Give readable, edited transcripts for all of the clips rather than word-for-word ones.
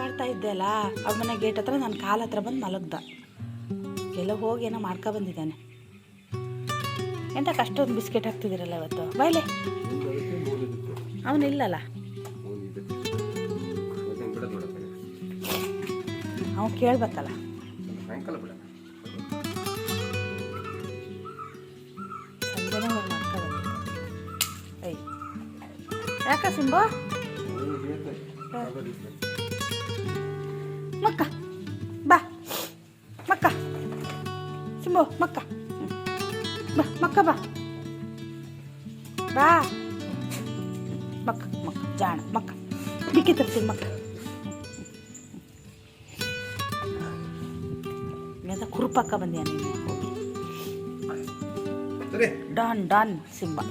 ಆಡ್ತಾ ಇದ್ದೆ ಅಲ್ಲ ಅವ್ರ ಮನೆ ಗೇಟ್ ಹತ್ರ ನನ್ನ ಕಾಲು ಹತ್ರ ಬಂದು ಮಲಗ್ದ. ಎಲ್ಲ ಹೋಗಿ ಏನೋ ಬಂದಿದ್ದಾನೆ. ಎಂತ ಕಷ್ಟೊಂದು ಬಿಸ್ಕೆಟ್ ಹಾಕ್ತಿದ್ದೀರಲ್ಲ ಇವತ್ತು ಬಾಯ್ಲೆ. ಅವನಿಲ್ಲಲ್ಲ, ಅವ್ನು ಕೇಳ್ಬೇಕಲ್ಲ. ಸಂಜೆನೇ ಹೋಗಿ ಐ ಯಾಕ ಸಿಂಬು ಮಕ್ಕ ಬಾ ಮಕ್ಕ ಸಿಂಬು ಮಕ್ಕ ಬಾ ಮಕ್ಕ ಬಾ ಬಾ ಮಕ್ಕ ಮಕ್ಕ ಜಾಣ ಮಕ್ಕ ಬಿಕ್ಕಿ ತರ್ತೀನಿ ಮಕ್ಕ. ಎಂತ ಕುರುಪಕ್ಕ ಬಂದ್ಯಾ ನೀನು. Don don Simba.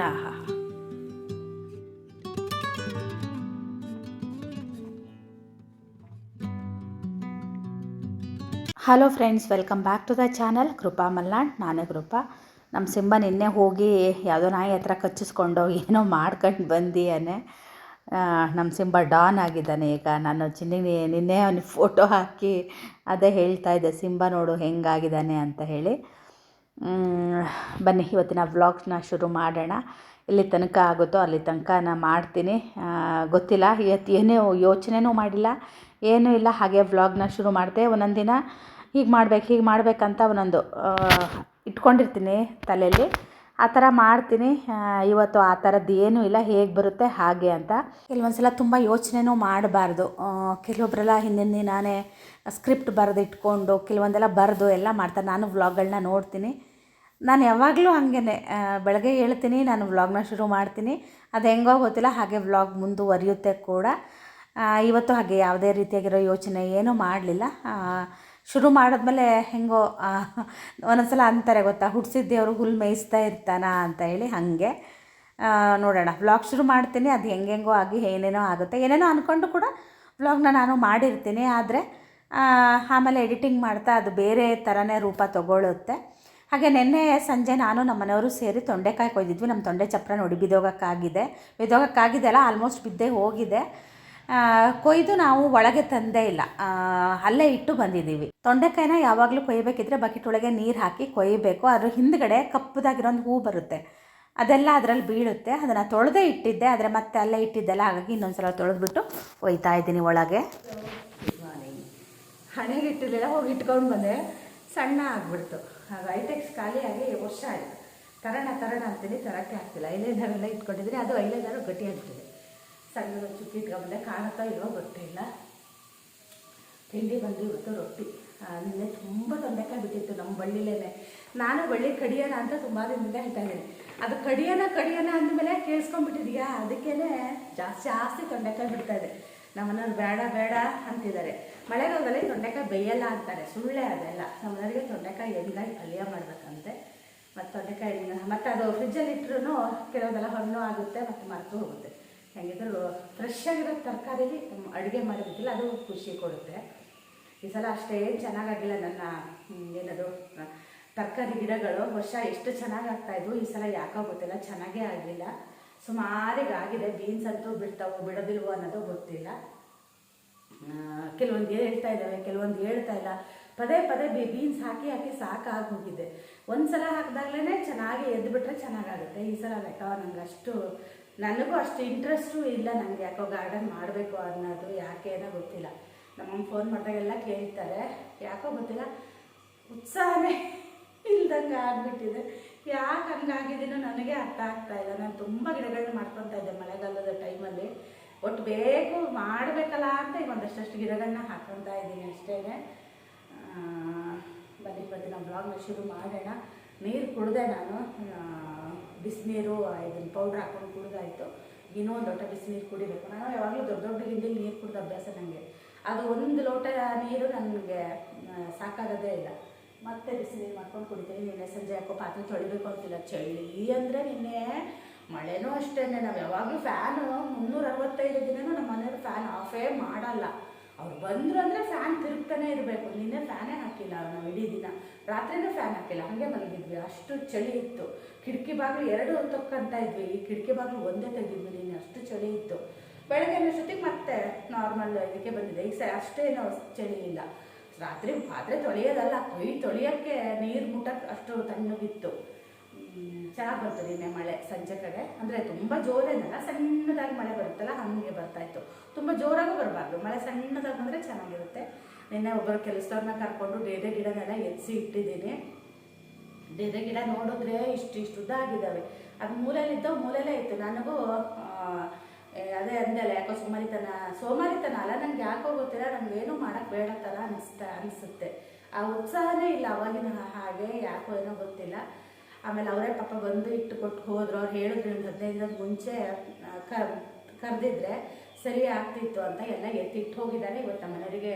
ಆಹಾ hello friends, welcome back to the channel Krupa Malnad. ನಾನೇ ಕೃಪಾ. ನಮ್ಮ ಸಿಂಬ ನಿನ್ನೆ ಹೋಗಿ ಯಾವುದೋ ನಾಯಿ ಹತ್ರ ಕಚ್ಚಿಸ್ಕೊಂಡು ಏನೋ ಮಾಡ್ಕೊಂಡು ಬಂದಿಯಾನೆ. ನಮ್ಮ ಸಿಂಬ ಡಾನ್ ಆಗಿದ್ದಾನೆ ಈಗ. ನಾನು ನಿನ್ನೆ ಅವನಿಗೆ ಫೋಟೋ ಹಾಕಿ ಅದೇ ಹೇಳ್ತಾ ಇದ್ದೆ, ಸಿಂಬ ನೋಡು ಹೆಂಗಾಗಿದ್ದಾನೆ ಅಂತ ಹೇಳಿ. ಬನ್ನಿ ಇವತ್ತಿನ ವ್ಲಾಗ್ಸ್ನ ಶುರು ಮಾಡೋಣ. ಇಲ್ಲಿ ತನಕ ಆಗುತ್ತೋ ಅಲ್ಲಿ ತನಕ ನಾನು ಮಾಡ್ತೀನಿ. ಗೊತ್ತಿಲ್ಲ, ಇವತ್ತು ಏನೂ ಯೋಚನೆನೂ ಮಾಡಿಲ್ಲ, ಏನೂ ಇಲ್ಲ, ಹಾಗೆ ವ್ಲಾಗ್ನ ಶುರು ಮಾಡಿದೆ. ಒಂದೊಂದು ದಿನ ಹೀಗೆ ಮಾಡಬೇಕಂತ ಒಂದೊಂದು ಇಟ್ಕೊಂಡಿರ್ತೀನಿ ತಲೆಯಲ್ಲಿ, ಆ ಥರ ಮಾಡ್ತೀನಿ. ಇವತ್ತು ಆ ಥರದ್ದು ಏನೂ ಇಲ್ಲ, ಹೇಗೆ ಬರುತ್ತೆ ಹಾಗೆ ಅಂತ. ಕೆಲವೊಂದು ಸಲ ತುಂಬ ಯೋಚನೆನೂ ಮಾಡಬಾರ್ದು. ಕೆಲವೊಬ್ಬರೆಲ್ಲ ಹಿಂದಿನ ದಿನಾನೇ ಸ್ಕ್ರಿಪ್ಟ್ ಬರೆದು ಇಟ್ಕೊಂಡು ಕೆಲವೊಂದೆಲ್ಲ ಬರೆದು ಎಲ್ಲ ಮಾಡ್ತಾರೆ. ನಾನು ವ್ಲಾಗ್ಗಳನ್ನ ನೋಡ್ತೀನಿ. ನಾನು ಯಾವಾಗಲೂ ಹಾಗೇ ಬೆಳಗ್ಗೆ ಹೇಳ್ತೀನಿ, ನಾನು ವ್ಲಾಗ್ನ ಶುರು ಮಾಡ್ತೀನಿ. ಅದು ಹೆಂಗೋ ಗೊತ್ತಿಲ್ಲ, ಹಾಗೆ ವ್ಲಾಗ್ ಮುಂದುವರಿಯುತ್ತೆ ಕೂಡ. ಇವತ್ತು ಹಾಗೆ ಯಾವುದೇ ರೀತಿಯಾಗಿರೋ ಯೋಚನೆ ಏನೂ ಮಾಡಲಿಲ್ಲ. ಶುರು ಮಾಡಿದ್ಮೇಲೆ ಹೆಂಗೋ ಒಂದೊಂದ್ಸಲ ಅಂತಾರೆ ಗೊತ್ತಾ, ಹುಟ್ಟಿಸಿದ ದೇವರು ಹುಲ್ಲು ಮೇಯಿಸ್ತಾ ಇರ್ತಾನ ಅಂತ ಹೇಳಿ. ಹಾಗೆ ನೋಡೋಣ, ವ್ಲಾಗ್ ಶುರು ಮಾಡ್ತೀನಿ. ಅದು ಹೆಂಗೆಂಗೋ ಆಗಿ ಏನೇನೋ ಆಗುತ್ತೆ. ಏನೇನೋ ಅಂದ್ಕೊಂಡು ಕೂಡ ವ್ಲಾಗ್ನ ನಾನು ಮಾಡಿರ್ತೀನಿ. ಆದರೆ ಆಮೇಲೆ ಎಡಿಟಿಂಗ್ ಮಾಡ್ತಾ ಅದು ಬೇರೆ ಥರನೇ ರೂಪ ತಗೊಳ್ಳುತ್ತೆ. ಹಾಗೆ ನಿನ್ನೆ ಸಂಜೆ ನಾನು ನಮ್ಮ ಮನೆಯವರು ಸೇರಿ ತೊಂಡೆಕಾಯಿ ಕೊಯ್ದಿದ್ವಿ. ನಮ್ಮ ತೊಂಡೆ ಚಪ್ರ ನೋಡಿ ಬಿದ್ದೋಗೋಕ್ಕಾಗಿದೆ ಅಲ್ಲ, ಆಲ್ಮೋಸ್ಟ್ ಬಿದ್ದೇ ಹೋಗಿದೆ. ಕೊಯ್ದು ನಾವು ಒಳಗೆ ತಂದೇ ಇಲ್ಲ, ಅಲ್ಲೇ ಇಟ್ಟು ಬಂದಿದ್ದೀವಿ. ತೊಂಡೆಕಾಯಿನ ಯಾವಾಗಲೂ ಕೊಯ್ಯಬೇಕಿದ್ರೆ ಬಕೆಟ್ ಒಳಗೆ ನೀರು ಹಾಕಿ ಕೊಯ್ಯಬೇಕು. ಅದ್ರ ಹಿಂದ್ಗಡೆ ಕಪ್ಪದಾಗಿರೋಂದು ಹೂ ಬರುತ್ತೆ, ಅದೆಲ್ಲ ಅದರಲ್ಲಿ ಬೀಳುತ್ತೆ. ಅದನ್ನು ತೊಳೆದೇ ಇಟ್ಟಿದ್ದೆ, ಆದರೆ ಮತ್ತೆ ಅಲ್ಲೇ ಇಟ್ಟಿದ್ದೆಲ್ಲ, ಹಾಗಾಗಿ ಇನ್ನೊಂದು ಸಲ ತೊಳೆದ್ಬಿಟ್ಟು ಒಯ್ತಾ ಇದ್ದೀನಿ ಒಳಗೆ. ಹಣೆಗೆ ಇಟ್ಟಿರಲಿಲ್ಲ, ಹೋಗಿ ಇಟ್ಕೊಂಡು ಬಂದೆ, ಸಣ್ಣ ಆಗಿಬಿಡ್ತು. ಆಗ ಐಟೆಕ್ಸ್ ಖಾಲಿಯಾಗಿ ವರ್ಷ ಆಯಿತು. ತರೋಣ ಅಂತೀನಿ, ತರೋಕ್ಕೆ ಆಗ್ತಿಲ್ಲ. ಐಲೈನರೆಲ್ಲ ಇಟ್ಕೊಂಡಿದ್ದೀನಿ, ಅದು ಐಲೈನರು ಗಟ್ಟಿ ಆಗ್ತಿದೆ. ಸಣ್ಣ ಚುಕ್ಕಿ ಇಟ್ಕೊಂಡೆ, ಕಾಣುತ್ತಾ ಇಲ್ವೋ ಗೊತ್ತಿಲ್ಲ. ತಿಂಡಿ ಬಂದು ಇವತ್ತು ರೊಟ್ಟಿ. ನಿನ್ನೆ ತುಂಬ ತೊಂಡೆಕಾಯಿ ಬಿಟ್ಟಿತ್ತು ನಮ್ಮ ಬಳ್ಳಿಲೇ. ನಾನು ಬಳ್ಳಿ ಕಡಿಯೋಣ ಅಂತ ತುಂಬ ದಿನದಿಂದ ಹೇಳ್ತಾ ಇದ್ದೀನಿ. ಅದು ಕಡಿಯೋಣ ಅಂದಮೇಲೆ ಕೇಳಿಸ್ಕೊಂಡ್ಬಿಟ್ಟಿದೆಯಾ, ಅದಕ್ಕೇ ಜಾಸ್ತಿ ತೊಂಡೆಕಾಯಿ ಬಿಡ್ತಾಯಿದೆ. ನಮ್ಮನೆಯವ್ರು ಬೇಡ ಅಂತಿದ್ದಾರೆ. ಮಳೆಗಾಲದಲ್ಲಿ ತೊಂಡೆಕಾಯಿ ಬೇಯಲ್ಲ ಅಂತಾರೆ, ಸುಳ್ಳೆ ಅದೆಲ್ಲ. ನಮ್ಮನೆಯವರಿಗೆ ತೊಂಡೆಕಾಯಿ ಎಣ್ಣೆಗಾಯಿ ಪಲ್ಯ ಮಾಡಬೇಕಂತೆ. ಮತ್ತು ತೊಂಡೆಕಾಯಿ ಮತ್ತು ಅದು ಫ್ರಿಜ್ಜಲ್ಲಿ ಇಟ್ಟರು ಕೆಲವೊಂದೆಲ್ಲ ಹಣ್ಣು ಆಗುತ್ತೆ ಮತ್ತು ಮರೆತು ಹೋಗುತ್ತೆ. ಹೆಂಗಿದ್ರು ಫ್ರೆಶ್ ಆಗಿರೋ ತರಕಾರಿಲಿ ಅಡುಗೆ ಮಾಡೋದಿಲ್ಲ, ಅದು ಖುಷಿ ಕೊಡುತ್ತೆ. ಈ ಸಲ ಅಷ್ಟೇನು ಚೆನ್ನಾಗಾಗಿಲ್ಲ ನನ್ನ ಏನದು ತರಕಾರಿ ಗಿಡಗಳು. ವರ್ಷ ಎಷ್ಟು ಚೆನ್ನಾಗಿ ಆಗ್ತಾಯಿದ್ವು, ಈ ಸಲ ಯಾಕೋ ಗೊತ್ತಿಲ್ಲ, ಚೆನ್ನಾಗೇ ಆಗಲಿಲ್ಲ. ಸುಮಾರಿಗಾಗಿದೆ. ಬೀನ್ಸ್ ಅಂತೂ ಬಿಡೋದಿಲ್ವೋ ಅನ್ನೋದು ಗೊತ್ತಿಲ್ಲ. ಕೆಲವೊಂದು ಹೇಳ್ತಾ ಇದ್ದಾವೆ, ಕೆಲವೊಂದು ಹೇಳ್ತಾ ಇಲ್ಲ. ಪದೇ ಬೀನ್ಸ್ ಹಾಕಿ ಸಾಕಾಗಿ ಹೋಗಿದೆ. ಒಂದು ಸಲ ಹಾಕಿದಾಗಲೇ ಚೆನ್ನಾಗಿ ಎದ್ದುಬಿಟ್ರೆ ಚೆನ್ನಾಗಾಗುತ್ತೆ. ಈ ಸಲ ನನಗೂ ಅಷ್ಟು ಇಂಟ್ರೆಸ್ಟು ಇಲ್ಲ. ನನಗೆ ಯಾಕೋ ಗಾರ್ಡನ್ ಮಾಡಬೇಕು ಅನ್ನೋದು ಯಾಕೇನೋ ಗೊತ್ತಿಲ್ಲ. ನಮ್ಮಮ್ಮ ಫೋನ್ ಮಾಡಿದಾಗೆಲ್ಲ ಕೇಳ್ತಾರೆ, ಯಾಕೋ ಗೊತ್ತಿಲ್ಲ, ಉತ್ಸಾಹನೇ ಇಲ್ದಂಗೆ ಆಗಿಬಿಟ್ಟಿದೆ. ಯಾಕೆ ಹಂಗಾಗಿದ್ದೀನೋ ನನಗೆ ಅರ್ಥ ಆಗ್ತಾಯಿಲ್ಲ. ನಾನು ತುಂಬ ಗಿಡಗಳನ್ನ ಮಾಡ್ಕೊತಾ ಇದ್ದೆ ಮಳೆಗಾಲದ ಟೈಮಲ್ಲಿ. ಒಟ್ಟು ಬೇಕು ಮಾಡಬೇಕಲ್ಲ ಅಂತ ಈಗ ಒಂದಷ್ಟು ಗಿಡಗಳನ್ನ ಹಾಕ್ಕೊತಾ ಇದ್ದೀನಿ ಅಷ್ಟೇ. ಬನ್ನಿ ನಾವು ಬ್ಲಾಗ್ನ ಶುರು ಮಾಡೋಣ. ನೀರು ಕುಡಿದೆ ನಾನು, ಬಿಸಿನೀರು ಇದನ್ನು ಪೌಡ್ರ್ ಹಾಕ್ಕೊಂಡು ಕುಡಿದಾಯಿತು. ಇನ್ನೂ ಒಂದು ಲೋಟ ಬಿಸಿನೀರು ಕುಡಿಬೇಕು. ನಾನು ಯಾವಾಗಲೂ ದೊಡ್ಡ ಗಿಂಡಿಲಿ ನೀರು ಕುಡಿದ ಅಭ್ಯಾಸ ನನಗೆ. ಅದು ಒಂದು ಲೋಟ ನೀರು ನನಗೆ ಸಾಕಾಗೋದೇ ಇಲ್ಲ. ಮತ್ತೆ ಬಿಸಿನೀರು ಮಾಡ್ಕೊಂಡು ಕುಡಿತೀನಿ. ನಿನ್ನೆ ಸಂಜೆ ಯಾಕೋ ಪಾತ್ರೆ ತೊಳಿಬೇಕು ಅಂತಿಲ್ಲ, ಚಳಿ ಅಂದರೆ. ನಿನ್ನೆ ಮಳೆನೂ ಅಷ್ಟೇ. ನಾವು ಯಾವಾಗಲೂ ಫ್ಯಾನು 365 ದಿನವೂ ನಮ್ಮ ಮನೆಯವ್ರು ಫ್ಯಾನ್ ಆಫೇ ಮಾಡಲ್ಲ. ಅವ್ರು ಬಂದರು ಅಂದರೆ ಫ್ಯಾನ್ ತಿರುಗ್ತಾನೆ ಇರಬೇಕು. ನಿನ್ನೆ ಫ್ಯಾನೇ ಹಾಕಿಲ್ಲ ನಾವು ಇಡೀ ದಿನ. ರಾತ್ರಿನೂ ಫ್ಯಾನ್ ಹಾಕಿಲ್ಲ, ಹಾಗೆ ಮಲಗಿದ್ವಿ. ಅಷ್ಟು ಚಳಿ ಇತ್ತು. ಕಿಟಕಿ ಬಾಗಿಲು 2 ತೊಕ್ಕಂತ ಇದ್ವಿ, ಈ ಕಿಟಕಿ ಬಾಗಿಲು ಒಂದೇ ತೆಗೆದಿದ್ವಿ. ಅಷ್ಟು ಚಳಿ ಇತ್ತು. ಬೆಳಗ್ಗೆ ಅನ್ನೋಷ್ಟೊತ್ತಿಗೆ ಮತ್ತೆ ನಾರ್ಮಲ್ ಇದಕ್ಕೆ ಬಂದಿದೆ. ಈಗ ಅಷ್ಟೇನೋ ಚಳಿ ಇಲ್ಲ. ರಾತ್ರಿ ಪಾತ್ರೆ ತೊಳೆಯೋದಲ್ಲ, ಕೈ ತೊಳೆಯೋಕ್ಕೆ ನೀರು ಮುಟ್ಟಕ್ಕೆ ಅಷ್ಟು ತಣ್ಣಗಿತ್ತು. ಚೆನ್ನಾಗಿ ಬಂತು ನಿನ್ನೆ ಮಳೆ ಸಂಜೆ ಕಡೆ. ಅಂದರೆ ತುಂಬ ಜೋರೇನಲ್ಲ, ಸಣ್ಣದಾಗಿ ಮಳೆ ಬರುತ್ತಲ್ಲ ಹಾಗೆ ಬರ್ತಾಯಿತ್ತು. ತುಂಬ ಜೋರಾಗೂ ಬರಬಾರ್ದು, ಮಳೆ ಸಣ್ಣದಾಗಿ ಬಂದರೆ ಚೆನ್ನಾಗಿರುತ್ತೆ. ನಿನ್ನೆ ಒಬ್ಬರು ಕೆಲಸದವ್ರನ್ನ ಕರ್ಕೊಂಡು ಡೇರೆ ಗಿಡನೆಲ್ಲ ಎತ್ತಿ ಇಟ್ಟಿದ್ದೀನಿ. ಡೇರೆ ಗಿಡ ನೋಡಿದ್ರೆ ಇಷ್ಟು ಉದ್ದ ಆಗಿದ್ದಾವೆ. ಅದು ಮೂಲೆಯಲ್ಲಿದ್ದವು ಮೂಲೆಯಲ್ಲೇ ಇತ್ತು. ನನಗೂ ಅದೇ ಅಂದಲ್ಲ, ಯಾಕೋ ಸೋಮಾರಿತನ ಅಲ್ಲ, ನನಗೆ ಯಾಕೋ ಗೊತ್ತಿಲ್ಲ, ನನಗೇನು ಮಾಡೋಕ್ಕೆ ಬೇಡ ಥರ ಅನಿಸುತ್ತೆ. ಆ ಉತ್ಸಾಹನೇ ಇಲ್ಲ ಅವಾಗಿನ ಹಾಗೆ, ಯಾಕೋ ಏನೋ ಗೊತ್ತಿಲ್ಲ. ಆಮೇಲೆ ಅವರೇ ಪಾಪ ಬಂದು ಇಟ್ಟು ಕೊಟ್ಟು ಹೋದರು. ಅವ್ರು ಹೇಳಿದ್ರು 15 ದಿನದ ಮುಂಚೆ ಕರೆದಿದ್ರೆ ಸರಿ ಆಗ್ತಿತ್ತು ಅಂತ. ಎಲ್ಲ ಎತ್ತಿಟ್ಟು ಹೋಗಿದ್ದಾರೆ. ಇವತ್ತು ನಮ್ಮ ಮನೆಯವರಿಗೆ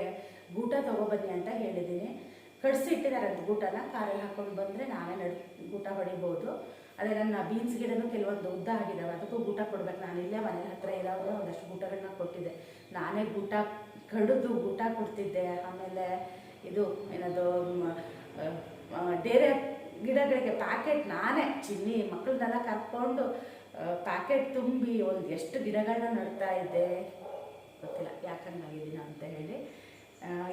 ಗೂಟ ತೊಗೊಬನ್ನಿ ಅಂತ ಹೇಳಿದ್ದೀನಿ. ಕಳಿಸಿಟ್ಟಿದ್ದಾರಂತೆ ಗೂಟನ. ಕಾರಲ್ಲಿ ಹಾಕ್ಕೊಂಡು ಬಂದರೆ ನಾವೇ ಗೂಟ ಹೊಡಿಬೋದು. ಅದೇ ನನ್ನ ಬೀನ್ಸ್ ಗಿಡನೂ ಕೆಲವೊಂದು ಉದ್ದ ಆಗಿದ್ದಾವೆ, ಅದಕ್ಕೂ ಗೂಟ ಕೊಡ್ಬೇಕು. ನಾನು ಇಲ್ಲೇ ಮನೆ ಹತ್ರ ಇರೋರು ಒಂದಷ್ಟು ಗೂಟಗಳನ್ನ ಕೊಟ್ಟಿದ್ದೆ. ನಾನೇ ಗೂಟ ಕಡಿದು ಗೂಟ ಕೊಡ್ತಿದ್ದೆ. ಆಮೇಲೆ ಇದು ಏನದು ಡೇರೆ ಗಿಡಗಳಿಗೆ ಪ್ಯಾಕೆಟ್ ನಾನೇ ಚಿನ್ನಿ ಮಕ್ಕಳನ್ನೆಲ್ಲ ಕರ್ಕೊಂಡು ಪ್ಯಾಕೆಟ್ ತುಂಬಿ ಎಷ್ಟು ಗಿಡಗಳನ್ನ ನಡ್ತಾ ಇದ್ದೆ. ಗೊತ್ತಿಲ್ಲ ಯಾಕಂಗಾಗಿದ್ದೀನಿ ಅಂತ ಹೇಳಿ.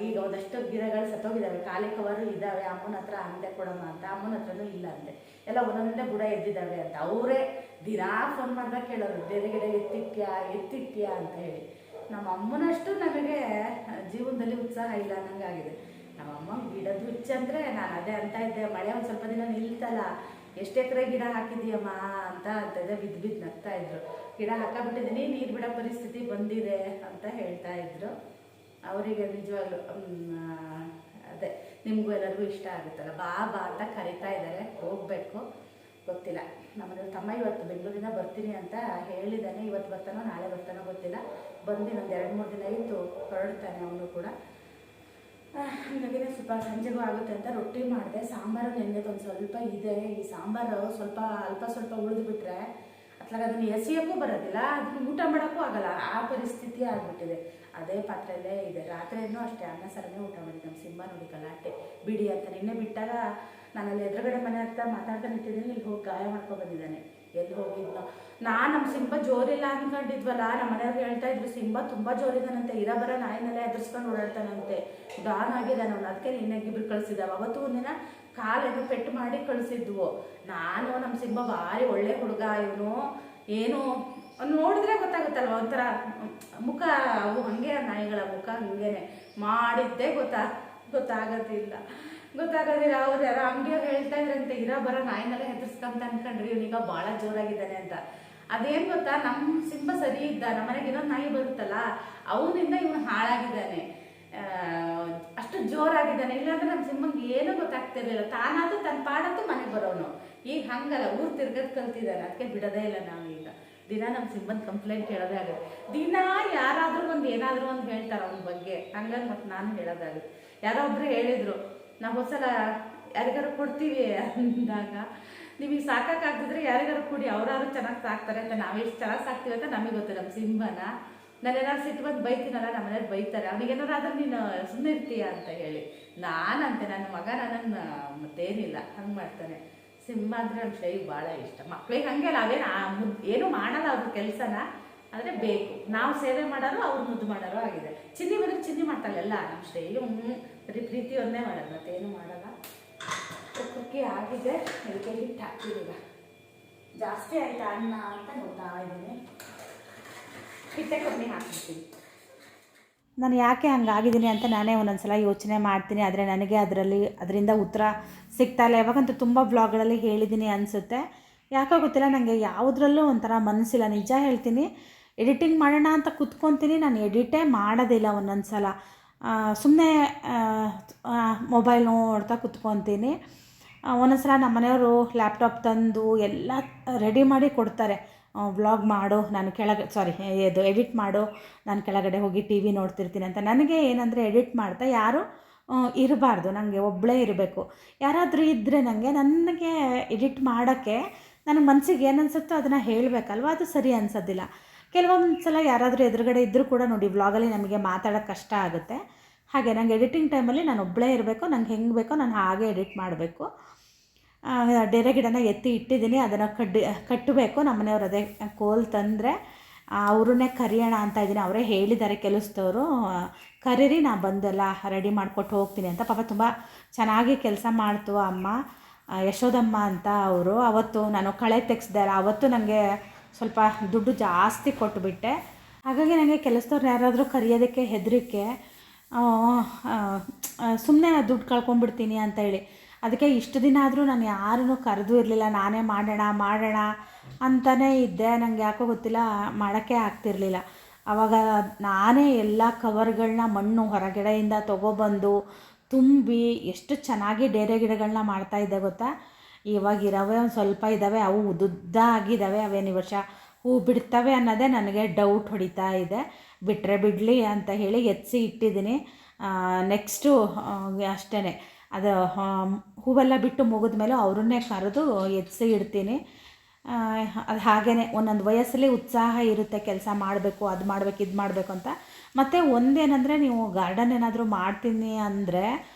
ಈಗ ಒಂದಷ್ಟು ಗಿಡಗಳು ಸತ್ತೋಗಿದ್ದಾವೆ, ಖಾಲಿ ಕವರು ಇದ್ದಾವೆ. ಅಮ್ಮನ ಹತ್ರ ಅಂದೆ ಕೊಡೋಣ ಅಂತ, ಅಮ್ಮನ ಹತ್ರನೂ ಇಲ್ಲ ಅಂದೆ. ಎಲ್ಲ ಒಂದೊಂದೇ ಬುಡ ಎದ್ದಿದ್ದಾವೆ ಅಂತ ಅವರೇ ದಿನಾ ಫೋನ್ ಮಾಡಿದಾಗ ಕೇಳೋರು, ಬೇರೆ ಗಿಡ ಎತ್ತಿಟ್ಯಾ ಅಂತ ಹೇಳಿ. ನಮ್ಮ ಅಮ್ಮನಷ್ಟು ನನಗೆ ಜೀವನದಲ್ಲಿ ಉತ್ಸಾಹ ಇಲ್ಲ ಅನ್ನಂಗಾಗಿದೆ. ನಮ್ಮಮ್ಮ ಗಿಡದ ಹುಚ್ಚ ಅಂದರೆ ನಾನು ಅದೇ ಅಂತ ಇದ್ದೆ. ಮಳೆ ಒಂದು ಸ್ವಲ್ಪ ದಿನ ನಿಲ್ತಲ್ಲ, ಎಷ್ಟು ಎಕರೆ ಗಿಡ ಹಾಕಿದೀಯಮ್ಮ ಅಂತ ಇದ್ದೆ. ಬಿದ್ದು ನಗ್ತಾ ಇದ್ರು. ಗಿಡ ಹಾಕಬಿಟ್ಟಿದ್ದೀನಿ, ನೀರು ಬಿಡೋ ಪರಿಸ್ಥಿತಿ ಬಂದಿದೆ ಅಂತ ಹೇಳ್ತಾ ಇದ್ರು. ಅವರಿಗೆ ನಿಜವಾಗ್ಲು ಅದೇ ನಿಮಗೂ ಎಲ್ಲರಿಗೂ ಇಷ್ಟ ಆಗುತ್ತಲ್ಲ, ಬಾ ಅಂತ ಕರಿತಾ ಇದ್ದಾರೆ. ಹೋಗಬೇಕು, ಗೊತ್ತಿಲ್ಲ. ನಮ್ಮನೇಲಿ ತಮ್ಮ ಇವತ್ತು ಬೆಂಗಳೂರಿಂದ ಬರ್ತೀನಿ ಅಂತ ಹೇಳಿದ್ದಾನೆ. ಇವತ್ತು ಬರ್ತಾನೋ ನಾಳೆ ಬರ್ತಾನೋ ಗೊತ್ತಿಲ್ಲ. ಬಂದು ಒಂದು 2-3 ದಿನ ಇದ್ದು ಹೊರಡ್ತಾನೆ ಅವನು ಕೂಡ. ಹಾಗಾಗಿ ಸ್ವಲ್ಪ ಸಂಜೆಗೂ ಆಗುತ್ತೆ ಅಂತ ರೊಟ್ಟಿ ಮಾಡಿದೆ. ಸಾಂಬಾರು ನೆನ್ನೆದೊಂದು ಸ್ವಲ್ಪ ಇದೆ. ಈ ಸಾಂಬಾರು ಸ್ವಲ್ಪ ಉಳಿದುಬಿಟ್ರೆ ಅತ್ಲಾಗ ಅದನ್ನು ಎಸೆಯೋಕ್ಕೂ ಬರೋದಿಲ್ಲ, ಅದನ್ನು ಊಟ ಮಾಡೋಕ್ಕೂ ಆಗಲ್ಲ. ಆ ಪರಿಸ್ಥಿತಿ ಆಗಿಬಿಟ್ಟಿದೆ. ಅದೇ ಪಾತ್ರೆಯಲ್ಲೇ ಇದೆ. ರಾತ್ರಿಯೂ ಅಷ್ಟೇ ಅನ್ನ ಸಾರನ್ನೇ ಊಟ ಮಾಡಿದ್ದೆ. ನಮ್ಮ ಸಿಂಹ ನೋಡಿ ಗಲಾಟೆ ಬಿಡಿ ಅಂತ ನಿನ್ನೆ ಬಿಟ್ಟಾಗ ನಾನಲ್ಲಿ ಎದುರುಗಡೆ ಮನೆ ಹತ್ರ ಮಾತಾಡ್ತಾ ನಿಂತಿದ್ದೀನಿ. ಇಲ್ಲಿ ಹೋಗಿ ಗಾಯ ಮಾಡ್ಕೊಬಂದಿದ್ದಾನೆ. ಎಲ್ಲಿ ಹೋಗಿದ್ನೋ ನಮ್ಮ ಸಿಂಹ ಜೋರಿಲ್ಲ ಅಂದ್ಕೊಂಡಿದ್ವಲ್ಲ. ನಮ್ಮ ಮನೆಯವ್ರಿಗೆ ಹೇಳ್ತಾ ಇದ್ರು ಸಿಂಹ ತುಂಬ ಜೋರಿದ್ದಾನಂತೆ, ಇರಬರ ನಾಯಿನೆಲ್ಲ ಎದುರಿಸ್ಕೊಂಡು ಓಡಾಡ್ತಾನಂತೆ, ಡಾನ್ ಆಗಿದ್ದಾನೆ ಅವನು. ಅದಕ್ಕೆ ನಿನ್ನೆ ಇಬ್ಬರು ಕಳಿಸಿದ್ದಾವೆ. ಅವತ್ತು ಒಂದಿನ ಕಾಲೇನು ಪೆಟ್ಟು ಮಾಡಿ ಕಳಿಸಿದ್ವು. ನಮ್ಮ ಸಿಂಹ ಭಾರಿ ಒಳ್ಳೆ ಹುಡುಗ ಇವನು, ಏನು ನೋಡಿದ್ರೆ ಗೊತ್ತಾಗುತ್ತಲ್ವ, ಒಂಥರ ಮುಖ ಅವು ಹಾಗೆ, ನಾಯಿಗಳ ಮುಖ ಹಿಂಗೇನೆ ಮಾಡಿದ್ದೇ ಗೊತ್ತಾಗೋದಿಲ್ಲ. ಅವ್ರು ಯಾರೋ ಅಂಗಡಿಯವ್ರು ಹೇಳ್ತಾ ಇದ್ರಂತೆ, ಬರೋ ನಾಯಿನೆಲ್ಲ ಹೆದರ್ಸ್ಕೊಂತ ಅನ್ಕೊಂಡ್ರಿ ಇವನೀಗ ಭಾಳ ಜೋರಾಗಿದ್ದಾನೆ ಅಂತ. ಅದೇನು ಗೊತ್ತಾ, ನಮ್ಮ ಸಿಂಹ ಸರಿ ಇದ್ದ. ನಮ್ಮ ಮನೆಗೆ ಇನ್ನೊಂದು ನಾಯಿ ಬರುತ್ತಲ್ಲ, ಅವನಿಂದ ಇವನು ಹಾಳಾಗಿದ್ದಾನೆ, ಅಷ್ಟು ಜೋರಾಗಿದ್ದಾನೆ. ಇಲ್ಲಾಂದ್ರೆ ನಮ್ಮ ಸಿಂಹಂಗೆ ಏನೂ ಗೊತ್ತಾಗ್ತಿರ್ಲಿಲ್ಲ. ತಾನಾದ್ರೂ ತನ್ನ ಪಾಡಂತೂ ಮನೆಗೆ ಬರೋನು. ಈಗ ಹಂಗಲ್ಲ, ಊರು ತಿರ್ಗದ್ ಕಲ್ತಿದ್ದಾನೆ. ಅದಕ್ಕೆ ಬಿಡೋದೇ ಇಲ್ಲ ನಾವೀಗ. ದಿನ ನಮ್ಮ ಸಿಂಹನ ಕಂಪ್ಲೇಂಟ್ ಹೇಳೋದೇ ಆಗುತ್ತೆ. ದಿನ ಯಾರಾದರೂ ಏನಾದರೂ ಒಂದು ಹೇಳ್ತಾರೆ ಅವನ ಬಗ್ಗೆ. ಹಂಗಾಗಿ ಮತ್ತು ನಾನು ಹೇಳೋದಾಗುತ್ತೆ. ಯಾರೋ ಒಬ್ರು ಹೇಳಿದರು, ನಾವು ಒಂದ್ಸಲ ಯಾರಿಗಾರು ಕೊಡ್ತೀವಿ ಅಂದಾಗ, ನಿಮಗೆ ಸಾಕಾಗ್ತಿದ್ರೆ ಯಾರಿಗಾರು ಕೊಡಿ, ಅವರಾರು ಚೆನ್ನಾಗಿ ಸಾಕ್ತಾರೆ ಅಂತ. ನಾವೆಷ್ಟು ಚೆನ್ನಾಗಿ ಸಾಕ್ತೀವಿ ಅಂತ ನಮಗೆ ಗೊತ್ತು. ನಮ್ಮ ಸಿಂಹನ ನಾನೇನಾದ್ರು ಸಿಟ್ಟು ಬಂದು ಬೈತೀನಲ್ಲ, ನಮ್ಮ ಮನೇಲಿ ಬೈತಾರೆ, ಅವನಿಗೇನಾದ್ರು ಆದ್ರೆ ನೀನು ಸುಮ್ಮನೆ ಇರ್ತೀಯ ಅಂತ ಹೇಳಿ. ನಾನಂತೆ ನನ್ನ ಮಗ ನನ್ನನ್ನು ಮತ್ತೇನಿಲ್ಲ ಹಂಗೆ ಮಾಡ್ತಾನೆ. ಸಿಂಹ ಅಂದರೆ ನಮ್ಮ ಶೈ ಭಾಳ ಇಷ್ಟ. ಮಕ್ಳಿಗೆ ಹಾಗೆ ಅಲ್ಲ, ಅವೇನು ಏನೂ ಮಾಡಲ್ಲ ಅವ್ರ ಕೆಲಸನ, ಆದರೆ ಬೇಕು. ನಾವು ಸೇವೆ ಮಾಡೋರು, ಅವ್ರು ಮುದ್ದು ಮಾಡೋರು ಆಗಿದೆ. ಚಿನ್ನಿ ಬಂದರೆ ಚಿನ್ನಿ ಮಾಡ್ತಾಳೆ ಎಲ್ಲ. ನಮ್ಮ ಶ್ರೇಯು ಬರೀ ಪ್ರೀತಿ ಒಂದೇ ಮಾಡೋದು, ಮತ್ತೇನು ಮಾಡಲ್ಲ. ಕುಕ್ಕಿ ಆಗಿದೆ, ಇದಕ್ಕೆ ಹಿಟ್ಟು ಹಾಕ್ತೀವೀಗ. ಜಾಸ್ತಿ ಆಯಿತಾ ಅನ್ನ ಅಂತ ನೋಡ್ತಾ ಇದ್ದೀನಿ. ಹಿಟ್ಟೆ ಕಮ್ಮಿ ಹಾಕ್ಬಿಡ್ತೀನಿ. ನಾನು ಯಾಕೆ ಹಂಗಾಗಿದ್ದೀನಿ ಅಂತ ನಾನೇ ಒಂದೊಂದ್ಸಲ ಯೋಚನೆ ಮಾಡ್ತೀನಿ. ಆದರೆ ನನಗೆ ಅದರಿಂದ ಉತ್ತರ ಸಿಗ್ತಾ ಇಲ್ಲ. ಯಾವಾಗಂತೂ ತುಂಬ ವ್ಲಾಗ್ಗಳಲ್ಲಿ ಹೇಳಿದ್ದೀನಿ ಅನಿಸುತ್ತೆ. ಯಾಕೋ ಗೊತ್ತಿಲ್ಲ, ನನಗೆ ಯಾವುದ್ರಲ್ಲೂ ಒಂಥರ ಮನಸ್ಸಿಲ್ಲ. ನಿಜ ಹೇಳ್ತೀನಿ, ಎಡಿಟಿಂಗ್ ಮಾಡೋಣ ಅಂತ ಕುತ್ಕೊತೀನಿ, ನಾನು ಎಡಿಟೇ ಮಾಡೋದಿಲ್ಲ. ಒಂದೊಂದು ಸಲ ಸುಮ್ಮನೆ ಮೊಬೈಲ್ ನೋಡ್ತಾ ಕುತ್ಕೊತೀನಿ. ಒಂದೊಂದು ಸಲ ನಮ್ಮ ಮನೆಯವರು ಲ್ಯಾಪ್ಟಾಪ್ ತಂದು ಎಲ್ಲ ರೆಡಿ ಮಾಡಿ ಕೊಡ್ತಾರೆ. ವ್ಲಾಗ್ ಮಾಡು, ನಾನು ಎಡಿಟ್ ಮಾಡು, ನಾನು ಕೆಳಗಡೆ ಹೋಗಿ ಟಿ ವಿ ನೋಡ್ತಿರ್ತೀನಿ ಅಂತ. ನನಗೆ ಏನಂದರೆ ಎಡಿಟ್ ಮಾಡ್ತಾ ಯಾರು ಇರಬಾರ್ದು, ನನಗೆ ಒಬ್ಬಳೇ ಇರಬೇಕು. ಯಾರಾದರೂ ಇದ್ದರೆ ನನಗೆ ಎಡಿಟ್ ಮಾಡೋಕ್ಕೆ ನನ್ನ ಮನಸ್ಸಿಗೆ ಏನು ಅನಿಸುತ್ತೋ ಅದನ್ನು ಹೇಳಬೇಕಲ್ವ, ಅದು ಸರಿ ಅನಿಸೋದಿಲ್ಲ. ಕೆಲವೊಂದು ಸಲ ಯಾರಾದರೂ ಎದುರುಗಡೆ ಇದ್ದರೂ ಕೂಡ ನೋಡಿ ವ್ಲಾಗಲ್ಲಿ ನಮಗೆ ಮಾತಾಡೋಕ್ಕೆ ಕಷ್ಟ ಆಗುತ್ತೆ. ಹಾಗೆ ನಂಗೆ ಎಡಿಟಿಂಗ್ ಟೈಮಲ್ಲಿ ನಾನು ಒಬ್ಬಳೇ ಇರಬೇಕು, ನಂಗೆ ಹೆಂಗೆ ಬೇಕೋ ನಾನು ಹಾಗೆ ಎಡಿಟ್ ಮಾಡಬೇಕು. ಡೇರೆ ಗಿಡನ ಎತ್ತಿ ಇಟ್ಟಿದ್ದೀನಿ, ಅದನ್ನು ಕಟ್ಟಬೇಕು. ನಮ್ಮ ಮನೆಯವ್ರು ಅದೇ ಕೋಲ್ ತಂದರೆ ಅವ್ರನ್ನೇ ಕರಿಯೋಣ ಅಂತ ಇದ್ದೀನಿ. ಅವರೇ ಹೇಳಿದ್ದಾರೆ ಕೆಲಸದವರು, ಕರೀರಿ ನಾ ಬಂದೆಲ್ಲ ರೆಡಿ ಮಾಡಿಕೊಟ್ಟು ಹೋಗ್ತೀನಿ ಅಂತ. ಪಾಪ ತುಂಬ ಚೆನ್ನಾಗಿ ಕೆಲಸ ಮಾಡ್ತು ಅಮ್ಮ, ಯಶೋದಮ್ಮ ಅಂತ ಅವರು. ಅವತ್ತು ನಾನು ಕಳೆ ತೆಗೆಸ್ದೆ ಅಲ್ಲ, ಅವತ್ತು ನನಗೆ ಸ್ವಲ್ಪ ದುಡ್ಡು ಜಾಸ್ತಿ ಕೊಟ್ಟುಬಿಟ್ಟೆ. ಹಾಗಾಗಿ ನನಗೆ ಕೆಲಸದವ್ರು ಯಾರಾದರೂ ಕರೆಯೋದಕ್ಕೆ ಹೆದರಿಕೆ, ಸುಮ್ಮನೆ ದುಡ್ಡು ಕಳ್ಕೊಂಡ್ಬಿಡ್ತೀನಿ ಅಂತ ಹೇಳಿ. ಅದಕ್ಕೆ ಇಷ್ಟು ದಿನ ಆದರೂ ನಾನು ಯಾರನ್ನೂ ಕರೆದೂ ಇರಲಿಲ್ಲ, ನಾನೇ ಮಾಡೋಣ ಅಂತಲೇ ಇದ್ದೆ. ನನಗೆ ಯಾಕೋ ಗೊತ್ತಿಲ್ಲ, ಮಾಡೋಕ್ಕೆ ಆಗ್ತಿರಲಿಲ್ಲ. ಆವಾಗ ನಾನೇ ಎಲ್ಲ ಕವರ್ಗಳನ್ನ ಮಣ್ಣು ಹೊರಗಡೆಯಿಂದ ತೊಗೊಬಂದು ತುಂಬಿ ಎಷ್ಟು ಚೆನ್ನಾಗಿ ಡೇರೆ ಗಿಡಗಳನ್ನ ಮಾಡ್ತಾಯಿದ್ದೆ ಗೊತ್ತಾ. ಇವಾಗಿರೋವೆ ಒಂದು ಸ್ವಲ್ಪ ಇದ್ದಾವೆ, ಅವು ಉದ್ದುದ್ದ ಆಗಿದ್ದಾವೆ, ಅವೇನು ಈ ವರ್ಷ ಹೂ ಬಿಡ್ತವೆ ಅನ್ನೋದೇ ನನಗೆ ಡೌಟ್ ಹೊಡಿತಾ ಇದೆ. ಬಿಟ್ಟರೆ ಬಿಡಲಿ ಅಂತ ಹೇಳಿ ಎತ್ತಿಸಿ ಇಟ್ಟಿದ್ದೀನಿ. ನೆಕ್ಸ್ಟು ಅಷ್ಟೇ, ಅದು ಹೂವೆಲ್ಲ ಬಿಟ್ಟು ಮುಗಿದ ಮೇಲೆ ಅವ್ರನ್ನೇ ಕರೆದು ಎತ್ತಿಸಿ ಇಡ್ತೀನಿ. ಅದು ಹಾಗೇ ಒಂದೊಂದು ವಯಸ್ಸಲ್ಲಿ ಉತ್ಸಾಹ ಇರುತ್ತೆ, ಕೆಲಸ ಮಾಡಬೇಕು, ಅದು ಮಾಡಬೇಕು, ಇದು ಮಾಡಬೇಕು ಅಂತ. ಮತ್ತು ಒಂದೇನೆಂದರೆ, ನೀವು ಗಾರ್ಡನ್ ಏನಾದರೂ ಮಾಡ್ತೀನಿ ಅಂದರೆ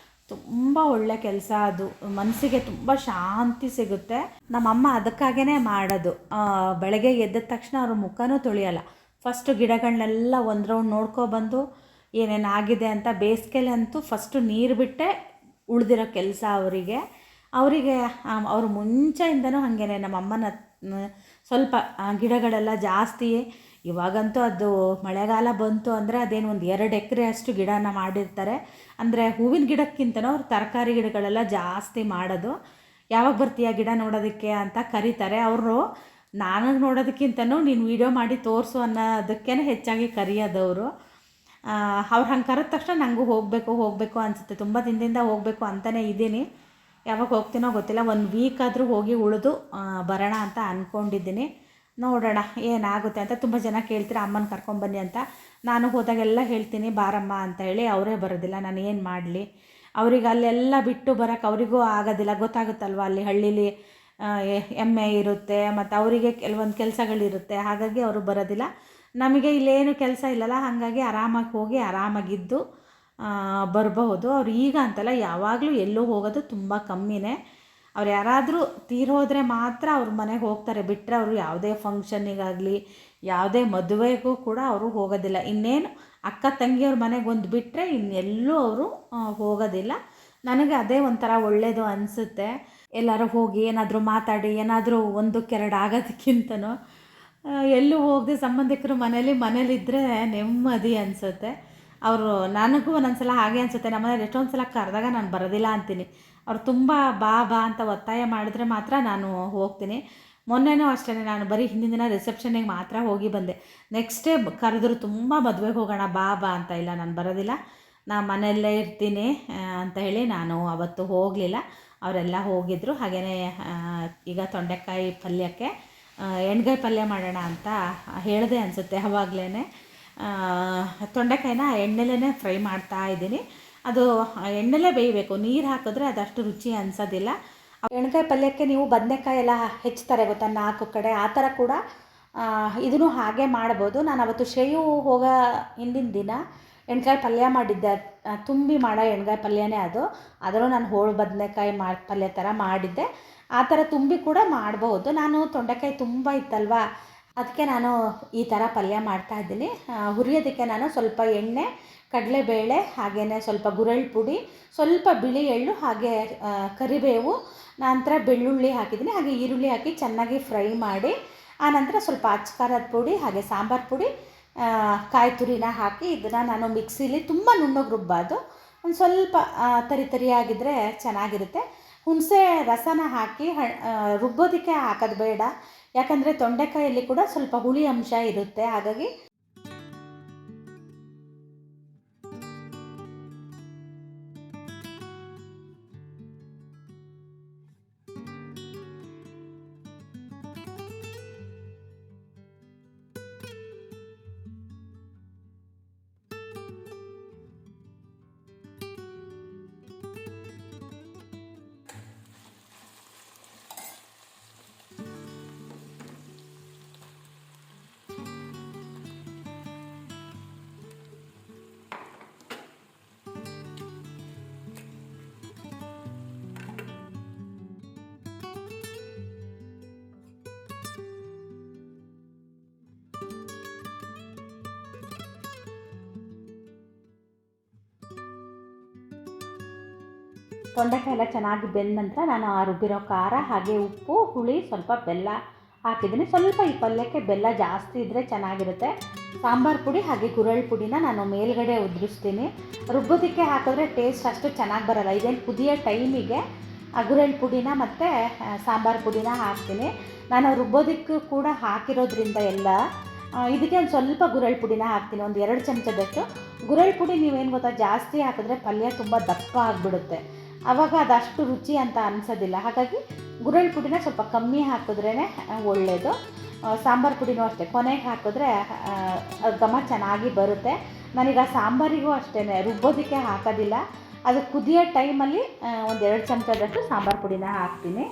ತುಂಬ ಒಳ್ಳೆ ಕೆಲಸ ಅದು, ಮನಸ್ಸಿಗೆ ತುಂಬ ಶಾಂತಿ ಸಿಗುತ್ತೆ. ನಮ್ಮಮ್ಮ ಅದಕ್ಕಾಗೇ ಮಾಡೋದು. ಬೆಳಗ್ಗೆ ಎದ್ದ ತಕ್ಷಣ ಅವ್ರ ಮುಖನೂ ತೊಳೆಯಲ್ಲ, ಫಸ್ಟು ಗಿಡಗಳನ್ನೆಲ್ಲ ಒಂದು ರೌಂಡ್ ನೋಡ್ಕೊಬಂದು ಏನೇನಾಗಿದೆ ಅಂತ. ಬೇಸಿಗೆಲಂತೂ ಫಸ್ಟು ನೀರು ಬಿಟ್ಟೆ ಉಳಿದಿರೋ ಕೆಲಸ ಅವರಿಗೆ. ಅವ್ರ ಮುಂಚೆಯಿಂದನೂ ಹಾಗೇ ನಮ್ಮಮ್ಮನ ಸ್ವಲ್ಪ ಗಿಡಗಳೆಲ್ಲ ಜಾಸ್ತಿ. ಇವಾಗಂತೂ ಅದು ಮಳೆಗಾಲ ಬಂತು ಅಂದರೆ ಅದೇನು ಒಂದು 2 ಎಕರೆ ಅಷ್ಟು ಗಿಡನ ಮಾಡಿರ್ತಾರೆ. ಅಂದರೆ ಹೂವಿನ ಗಿಡಕ್ಕಿಂತನೂ ಅವ್ರು ತರಕಾರಿ ಗಿಡಗಳೆಲ್ಲ ಜಾಸ್ತಿ ಮಾಡೋದು. ಯಾವಾಗ ಬರ್ತೀಯ ಗಿಡ ನೋಡೋದಕ್ಕೆ ಅಂತ ಕರೀತಾರೆ ಅವರು. ನನಗೆ ನೋಡೋದಕ್ಕಿಂತನೂ ನೀನು ವೀಡಿಯೋ ಮಾಡಿ ತೋರಿಸು ಅನ್ನೋದಕ್ಕೇ ಹೆಚ್ಚಾಗಿ ಕರೆಯೋದವರು. ಅವ್ರು ಹಂಗೆ ಕರೆದ ತಕ್ಷಣ ನನಗೂ ಹೋಗಬೇಕು ಅನಿಸುತ್ತೆ. ತುಂಬ ದಿನದಿಂದ ಹೋಗಬೇಕು ಅಂತಲೇ ಇದ್ದೀನಿ. ಯಾವಾಗ ಹೋಗ್ತೀನೋ ಗೊತ್ತಿಲ್ಲ, 1 ವೀಕ್ ಆದರೂ ಹೋಗಿ ಉಳಿದು ಬರೋಣ ಅಂತ ಅಂದ್ಕೊಂಡಿದ್ದೀನಿ. ನೋಡೋಣ ಏನಾಗುತ್ತೆ ಅಂತ. ತುಂಬ ಜನ ಕೇಳ್ತೀರ ಅಮ್ಮನ ಕರ್ಕೊಂಬನ್ನಿ ಅಂತ. ನಾನು ಹೋದಾಗೆಲ್ಲ ಹೇಳ್ತೀನಿ ಬಾರಮ್ಮ ಅಂತ ಹೇಳಿ. ಅವರೇ ಬರೋದಿಲ್ಲ, ನಾನು ಏನು ಮಾಡಲಿ. ಅವ್ರಿಗೆ ಅಲ್ಲೆಲ್ಲ ಬಿಟ್ಟು ಬರೋಕ್ಕೆ ಅವರಿಗೂ ಆಗೋದಿಲ್ಲ, ಗೊತ್ತಾಗುತ್ತಲ್ವ. ಅಲ್ಲಿ ಹಳ್ಳೀಲಿ ಎಮ್ಮೆ ಇರುತ್ತೆ, ಮತ್ತು ಅವರಿಗೆ ಕೆಲವೊಂದು ಕೆಲಸಗಳಿರುತ್ತೆ, ಹಾಗಾಗಿ ಅವರು ಬರೋದಿಲ್ಲ. ನಮಗೆ ಇಲ್ಲೇನು ಕೆಲಸ ಇಲ್ಲಲ್ಲ, ಹಾಗಾಗಿ ಆರಾಮಾಗಿ ಹೋಗಿ ಆರಾಮಾಗಿದ್ದು ಬರಬಹುದು. ಅವ್ರು ಈಗ ಅಂತಲ್ಲ, ಯಾವಾಗಲೂ ಎಲ್ಲೂ ಹೋಗೋದು ತುಂಬ ಕಮ್ಮಿನೇ. ಅವ್ರು ಯಾರಾದರೂ ತೀರೋದ್ರೆ ಮಾತ್ರ ಅವ್ರ ಮನೆಗೆ ಹೋಗ್ತಾರೆ, ಬಿಟ್ಟರೆ ಅವರು ಯಾವುದೇ ಫಂಕ್ಷನ್ನಿಗಾಗಲಿ ಯಾವುದೇ ಮದುವೆಗೂ ಕೂಡ ಅವರು ಹೋಗೋದಿಲ್ಲ. ಇನ್ನೇನು ಅಕ್ಕ ತಂಗಿಯವ್ರ ಮನೆಗೆ ಒಂದು ಬಿಟ್ಟರೆ ಇನ್ನೆಲ್ಲೂ ಅವರು ಹೋಗೋದಿಲ್ಲ. ನನಗೆ ಅದೇ ಒಂಥರ ಒಳ್ಳೆಯದು ಅನಿಸುತ್ತೆ. ಎಲ್ಲರೂ ಹೋಗಿ ಏನಾದರೂ ಮಾತಾಡಿ ಏನಾದರೂ 1-2 ಆಗೋದಕ್ಕಿಂತನೂ ಎಲ್ಲೂ ಹೋಗದೆ ಸಂಬಂಧಿಕರು ಮನೇಲಿದ್ದರೆ ನೆಮ್ಮದಿ ಅನಿಸುತ್ತೆ. ಅವರು ನನಗೂ ಒಂದೊಂದು ಸಲ ಹಾಗೆ ಅನಿಸುತ್ತೆ. ನಮ್ಮನೇಲಿ ಎಷ್ಟೊಂದು ಸಲ ಕರೆದಾಗ ನಾನು ಬರೋದಿಲ್ಲ ಅಂತೀನಿ. ಅವ್ರು ತುಂಬ ಬಾ ಅಂತ ಒತ್ತಾಯ ಮಾಡಿದ್ರೆ ಮಾತ್ರ ನಾನು ಹೋಗ್ತೀನಿ. ಮೊನ್ನೆನೂ ಅಷ್ಟೇ, ನಾನು ಬರೀ ಹಿಂದಿನ ದಿನ ರಿಸೆಪ್ಷನ್ನಿಗೆ ಮಾತ್ರ ಹೋಗಿ ಬಂದೆ. ನೆಕ್ಸ್ಟ್ ಡೇ ಕರೆದ್ರು, ತುಂಬ ಮದುವೆಗೆ ಹೋಗೋಣ ಬಾ ಅಂತ. ಇಲ್ಲ, ನಾನು ಬರೋದಿಲ್ಲ, ನಾನು ಮನೆಯಲ್ಲೇ ಇರ್ತೀನಿ ಅಂತ ಹೇಳಿ ನಾನು ಅವತ್ತು ಹೋಗಲಿಲ್ಲ. ಅವರೆಲ್ಲ ಹೋಗಿದ್ದರು. ಹಾಗೆಯೇ ಈಗ ತೊಂಡೆಕಾಯಿ ಪಲ್ಯಕ್ಕೆ ಎಣ್ಗಾಯಿ ಪಲ್ಯ ಮಾಡೋಣ ಅಂತ ಹೇಳಿದೆ ಅನಿಸುತ್ತೆ ಆವಾಗಲೇ. ತೊಂಡೆಕಾಯಿನ ಎಣ್ಣೆಲೇ ಫ್ರೈ ಮಾಡ್ತಾ ಇದ್ದೀನಿ. ಅದು ಎಣ್ಣೆಲೇ ಬೇಯಬೇಕು, ನೀರು ಹಾಕಿದ್ರೆ ಅದಷ್ಟು ರುಚಿ ಅನಿಸೋದಿಲ್ಲ. ಎಣ್ಗಾಯಿ ಪಲ್ಯಕ್ಕೆ ನೀವು ಬದನೆಕಾಯಿ ಎಲ್ಲ ಹೆಚ್ಚುತ್ತಾರೆ ಗೊತ್ತಾ, 4 ಕಡೆ, ಆ ಥರ ಕೂಡ ಇದನ್ನು ಹಾಗೆ ಮಾಡ್ಬೋದು. ನಾನು ಅವತ್ತು ಶ್ರೇಯು ಹೋಗೋ ಹಿಂದಿನ ದಿನ ಎಣ್ಗಾಯಿ ಪಲ್ಯ ಮಾಡಿದ್ದೆ. ತುಂಬಿ ಮಾಡೋ ಎಣ್ಗಾಯಿ ಪಲ್ಯನೇ ಅದು. ಅದನ್ನು ನಾನು ಹೋಳು ಬದನೆಕಾಯಿ ಪಲ್ಯ ಥರ ಮಾಡಿದ್ದೆ. ಆ ಥರ ತುಂಬಿ ಕೂಡ ಮಾಡಬಹುದು. ನಾನು ತೊಂಡೆಕಾಯಿ ತುಂಬ ಇತ್ತಲ್ವ, ಅದಕ್ಕೆ ನಾನು ಈ ಥರ ಪಲ್ಯ ಮಾಡ್ತಾಯಿದ್ದೀನಿ. ಹುರಿಯೋದಕ್ಕೆ ನಾನು ಸ್ವಲ್ಪ ಎಣ್ಣೆ, ಕಡಲೆಬೇಳೆ, ಹಾಗೆಯೇ ಸ್ವಲ್ಪ ಗುರೆಳ್ಳು ಪುಡಿ, ಸ್ವಲ್ಪ ಬಿಳಿ ಎಳ್ಳು, ಹಾಗೆ ಕರಿಬೇವು, ನಂತರ ಬೆಳ್ಳುಳ್ಳಿ ಹಾಕಿದ್ದೀನಿ. ಹಾಗೆ ಈರುಳ್ಳಿ ಹಾಕಿ ಚೆನ್ನಾಗಿ ಫ್ರೈ ಮಾಡಿ, ಆನಂತರ ಸ್ವಲ್ಪ ಅಚ್ಕಾರದ ಪುಡಿ, ಹಾಗೆ ಸಾಂಬಾರು ಪುಡಿ, ಕಾಯಿ ತುರಿನ ಹಾಕಿ ಇದನ್ನು ನಾನು ಮಿಕ್ಸಿಲಿ ತುಂಬ ನುಣ್ಣಗೆ ರುಬ್ಬಾದು, ಒಂದು ಸ್ವಲ್ಪ ತರಿಯಾಗಿದ್ದರೆ ಚೆನ್ನಾಗಿರುತ್ತೆ. ಹುಣಸೆ ರಸನ ಹಾಕಿ ರುಬ್ಬೋದಕ್ಕೆ ಹಾಕೋದು ಬೇಡ, ಯಾಕಂದರೆ ತೊಂಡೆಕಾಯಲ್ಲಿ ಕೂಡ ಸ್ವಲ್ಪ ಹುಳಿ ಅಂಶ ಇರುತ್ತೆ. ಹಾಗಾಗಿ ತೊಂಡೆಕಾಯಿ ಎಲ್ಲ ಚೆನ್ನಾಗಿ ಬೆಂದ ನಂತರ ನಾನು ಆ ರುಬ್ಬಿರೋ ಖಾರ ಹಾಗೆ ಉಪ್ಪು ಹುಳಿ ಸ್ವಲ್ಪ ಬೆಲ್ಲ ಹಾಕಿದ್ದೀನಿ. ಸ್ವಲ್ಪ ಈ ಪಲ್ಯಕ್ಕೆ ಬೆಲ್ಲ ಜಾಸ್ತಿ ಇದ್ದರೆ ಚೆನ್ನಾಗಿರುತ್ತೆ. ಸಾಂಬಾರು ಪುಡಿ ಹಾಗೆ ಗುರೆಳ್ಳು ಪುಡಿನ ನಾನು ಮೇಲ್ಗಡೆ ಉದುರಿಸ್ತೀನಿ. ರುಬ್ಬೋದಕ್ಕೆ ಹಾಕಿದ್ರೆ ಟೇಸ್ಟ್ ಅಷ್ಟು ಚೆನ್ನಾಗಿ ಬರೋಲ್ಲ. ಇದೇನು ಕುದಿಯೋ ಟೈಮಿಗೆ ಗುರೆಳ್ಳು ಪುಡಿನ ಮತ್ತು ಸಾಂಬಾರು ಪುಡಿನ ಹಾಕ್ತೀನಿ. ನಾನು ರುಬ್ಬೋದಕ್ಕೂ ಕೂಡ ಹಾಕಿರೋದ್ರಿಂದ ಎಲ್ಲ ಇದಕ್ಕೆ ಒಂದು ಸ್ವಲ್ಪ ಗುರೆಳ್ಳು ಪುಡಿನ ಹಾಕ್ತೀನಿ, ಒಂದು 2 ಚಮಚದಷ್ಟು. ಗುರೆಳ್ಳು ಪುಡಿ ನೀವೇನು ಗೊತ್ತಾ, ಜಾಸ್ತಿ ಹಾಕಿದ್ರೆ ಪಲ್ಯ ತುಂಬ ದಪ್ಪ ಆಗಿಬಿಡುತ್ತೆ, ಆವಾಗ ಅದಷ್ಟು ರುಚಿ ಅಂತ ಅನಿಸೋದಿಲ್ಲ. ಹಾಗಾಗಿ ಗುರೆಳ್ಳು ಪುಡಿನ ಸ್ವಲ್ಪ ಕಮ್ಮಿ ಹಾಕಿದ್ರೇ ಒಳ್ಳೆಯದು. ಸಾಂಬಾರು ಪುಡಿನೂ ಅಷ್ಟೇ ಕೊನೆಗೆ ಹಾಕಿದ್ರೆ ಘಮ ಚೆನ್ನಾಗಿ ಬರುತ್ತೆ. ನಾನೀಗ ಸಾಂಬಾರಿಗೂ ಅಷ್ಟೇ ರುಬ್ಬೋದಕ್ಕೆ ಹಾಕೋದಿಲ್ಲ, ಅದು ಕುದಿಯೋ ಟೈಮಲ್ಲಿ ಒಂದು 2 ಚಮಚದಷ್ಟು ಸಾಂಬಾರು ಪುಡಿನ ಹಾಕ್ತೀನಿ.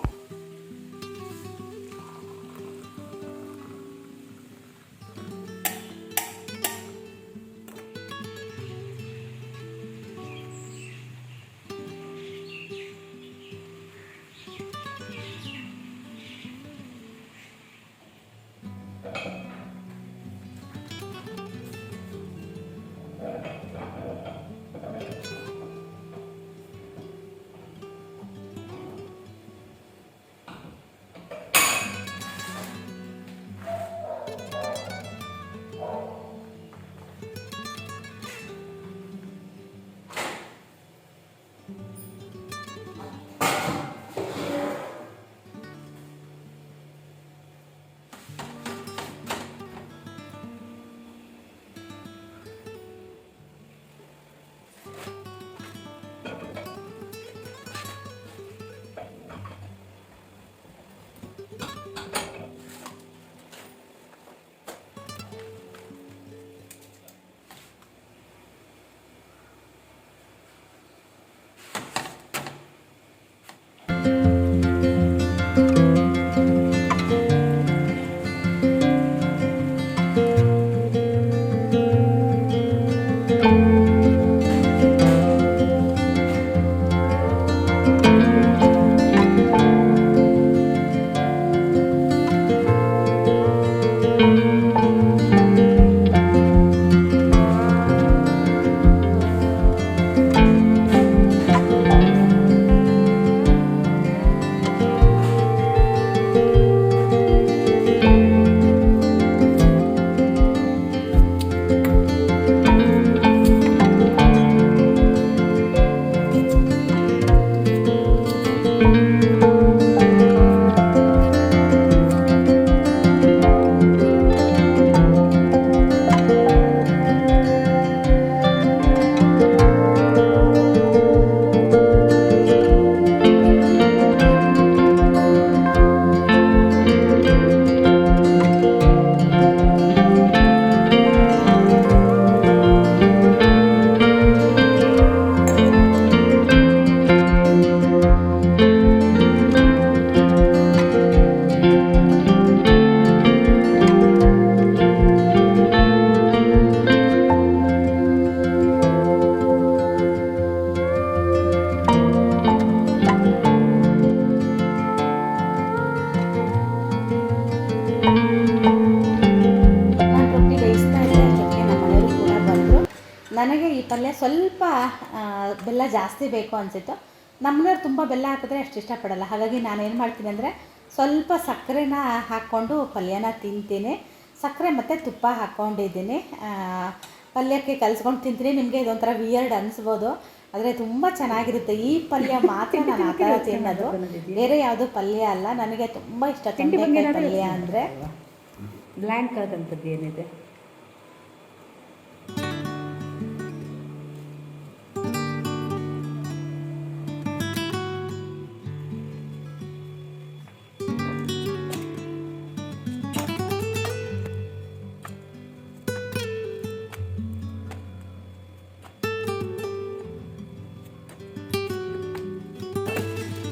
ನನಗೆ ಈ ಪಲ್ಯ ಸ್ವಲ್ಪ ಬೆಲ್ಲ ಜಾಸ್ತಿ ಬೇಕು ಅನಿಸಿತ್ತು. ನಮ್ಮನೆಯವ್ರು ತುಂಬ ಬೆಲ್ಲ ಹಾಕಿದ್ರೆ ಅಷ್ಟು ಇಷ್ಟಪಡಲ್ಲ. ಹಾಗಾಗಿ ನಾನೇನು ಮಾಡ್ತೀನಿ ಅಂದರೆ ಸ್ವಲ್ಪ ಸಕ್ಕರೆನ ಹಾಕ್ಕೊಂಡು ಪಲ್ಯನ ತಿಂತೀನಿ. ಸಕ್ಕರೆ ಮತ್ತು ತುಪ್ಪ ಹಾಕ್ಕೊಂಡಿದ್ದೀನಿ, ಪಲ್ಯಕ್ಕೆ ಕಲಿಸ್ಕೊಂಡು ತಿಂತೀನಿ. ನಿಮಗೆ ಇದೊಂಥರ ವಿಯರ್ಡ್ ಅನಿಸ್ಬೋದು, ಆದರೆ ತುಂಬ ಚೆನ್ನಾಗಿರುತ್ತೆ. ಈ ಪಲ್ಯ ಮಾತ್ರ ನಾನು ಆ ಥರ ತಿನ್ನೋದು, ಬೇರೆ ಯಾವುದೂ ಪಲ್ಯ ಅಲ್ಲ. ನನಗೆ ತುಂಬ ಇಷ್ಟ ತೊಂಡೆಕಾಯಿ ಪಲ್ಯ ಅಂದರೆ. ಬ್ಲ್ಯಾಂಕ್ ಆದಂಥದ್ದು ಏನಿದೆ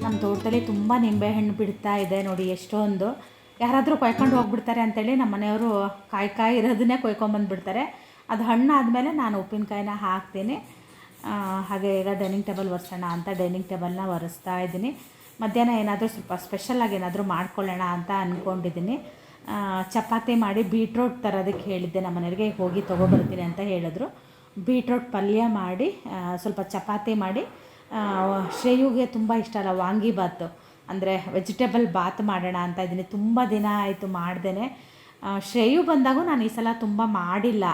ನಮ್ಮ ತೋಟದಲ್ಲಿ ತುಂಬ ನಿಂಬೆಹಣ್ಣು ಬಿಡ್ತಾ ಇದೆ ನೋಡಿ, ಎಷ್ಟೊಂದು. ಯಾರಾದರೂ ಕೊಯ್ಕೊಂಡು ಹೋಗ್ಬಿಡ್ತಾರೆ ಅಂತೇಳಿ ನಮ್ಮ ಮನೆಯವರು ಕಾಯಿ ಇರೋದನ್ನೇ ಕೊಯ್ಕೊಂಬಂದುಬಿಡ್ತಾರೆ. ಅದು ಹಣ್ಣು ಆದಮೇಲೆ ನಾನು ಉಪ್ಪಿನಕಾಯಿನ ಹಾಕ್ತೀನಿ. ಹಾಗೆ ಈಗ ಡೈನಿಂಗ್ ಟೇಬಲ್ ಒರೆಸೋಣ ಅಂತ ಡೈನಿಂಗ್ ಟೇಬಲ್ನ ಒರೆಸ್ತಾ ಇದ್ದೀನಿ. ಮಧ್ಯಾಹ್ನ ಏನಾದರೂ ಸ್ವಲ್ಪ ಸ್ಪೆಷಲಾಗಿ ಏನಾದರೂ ಮಾಡ್ಕೊಳ್ಳೋಣ ಅಂತ ಅಂದ್ಕೊಂಡಿದ್ದೀನಿ. ಚಪಾತಿ ಮಾಡಿ ಬೀಟ್ರೋಟ್ ತರೋದಕ್ಕೆ ಹೇಳಿದ್ದೆ ನಮ್ಮ ಮನೆಯವರಿಗೆ, ಹೋಗಿ ತೊಗೊಬರ್ತೀನಿ ಅಂತ ಹೇಳಿದ್ರು. ಬೀಟ್ರೋಟ್ ಪಲ್ಯ ಮಾಡಿ ಸ್ವಲ್ಪ ಚಪಾತಿ ಮಾಡಿ ಶ್ರೇಯುಗೆ ತುಂಬ ಇಷ್ಟ ಅಲ್ಲ ವಾಂಗಿಬಾತು, ಅಂದರೆ ವೆಜಿಟೇಬಲ್ ಬಾತ್ ಮಾಡೋಣ ಅಂತ ಇದ್ದೀನಿ. ತುಂಬ ದಿನ ಆಯಿತು ಮಾಡ್ದೇ. ಶ್ರೇಯು ಬಂದಾಗೂ ನಾನು ಈ ಸಲ ತುಂಬ ಮಾಡಿಲ್ಲ.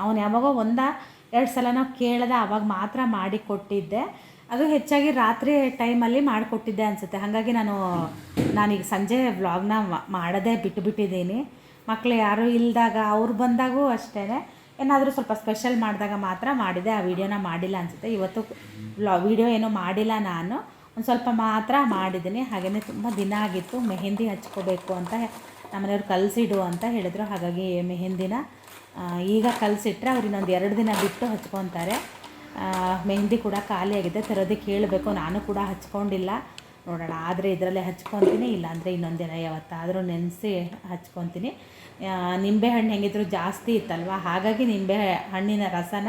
ಅವನು ಯಾವಾಗೋ 1-2 ಸಲನೋ ಕೇಳ್ದೆ, ಆವಾಗ ಮಾತ್ರ ಮಾಡಿ ಕೊಟ್ಟಿದ್ದೆ. ಅದು ಹೆಚ್ಚಾಗಿ ರಾತ್ರಿ ಟೈಮಲ್ಲಿ ಮಾಡಿಕೊಟ್ಟಿದ್ದೆ ಅನಿಸುತ್ತೆ. ಹಾಗಾಗಿ ನಾನೀಗ ಸಂಜೆ ವ್ಲಾಗ್ನ ಮಾಡೋದೇ ಬಿಟ್ಟಿದ್ದೀನಿ. ಮಕ್ಕಳು ಯಾರೂ ಇಲ್ಲದಾಗ, ಅವ್ರು ಬಂದಾಗೂ ಅಷ್ಟೇ ಏನಾದರೂ ಸ್ವಲ್ಪ ಸ್ಪೆಷಲ್ ಮಾಡಿದಾಗ ಮಾತ್ರ ಮಾಡಿದೆ. ಆ ವಿಡಿಯೋನ ಮಾಡಿಲ್ಲ ಅನಿಸುತ್ತೆ. ಇವತ್ತು ವಿಡಿಯೋ ಏನೂ ಮಾಡಿಲ್ಲ, ನಾನು ಒಂದು ಸ್ವಲ್ಪ ಮಾತ್ರ ಮಾಡಿದ್ದೀನಿ. ಹಾಗೆಯೇ ತುಂಬ ದಿನ ಆಗಿತ್ತು. ಮೆಹಂದಿ ಹಚ್ಕೋಬೇಕು ಅಂತ ನಮ್ಮನೆಯವ್ರು ಕಲಸಿಡು ಅಂತ ಹೇಳಿದರು. ಹಾಗಾಗಿ ಮೆಹಂದಿನ ಈಗ ಕಲಸಿಟ್ರೆ ಅವ್ರು ಇನ್ನೊಂದು 2 ದಿನ ಬಿಟ್ಟು ಹಚ್ಕೊತಾರೆ. ಮೆಹಂದಿ ಕೂಡ ಖಾಲಿಯಾಗಿದೆ, ತರೋದಕ್ಕೆ ಹೇಳಬೇಕು. ನಾನು ಕೂಡ ಹಚ್ಕೊಂಡಿಲ್ಲ, ನೋಡೋಣ. ಆದರೆ ಇದರಲ್ಲೇ ಹಚ್ಕೊತೀನಿ, ಇಲ್ಲಾಂದರೆ ಇನ್ನೊಂದು ದಿನ ಯಾವತ್ತಾದರೂ ನೆನೆಸಿ ಹಚ್ಕೊತೀನಿ. ನಿಂಬೆಹಣ್ಣು ಹೆಂಗಿದ್ರು ಜಾಸ್ತಿ ಇತ್ತಲ್ವ, ಹಾಗಾಗಿ ನಿಂಬೆ ಹಣ್ಣಿನ ರಸನ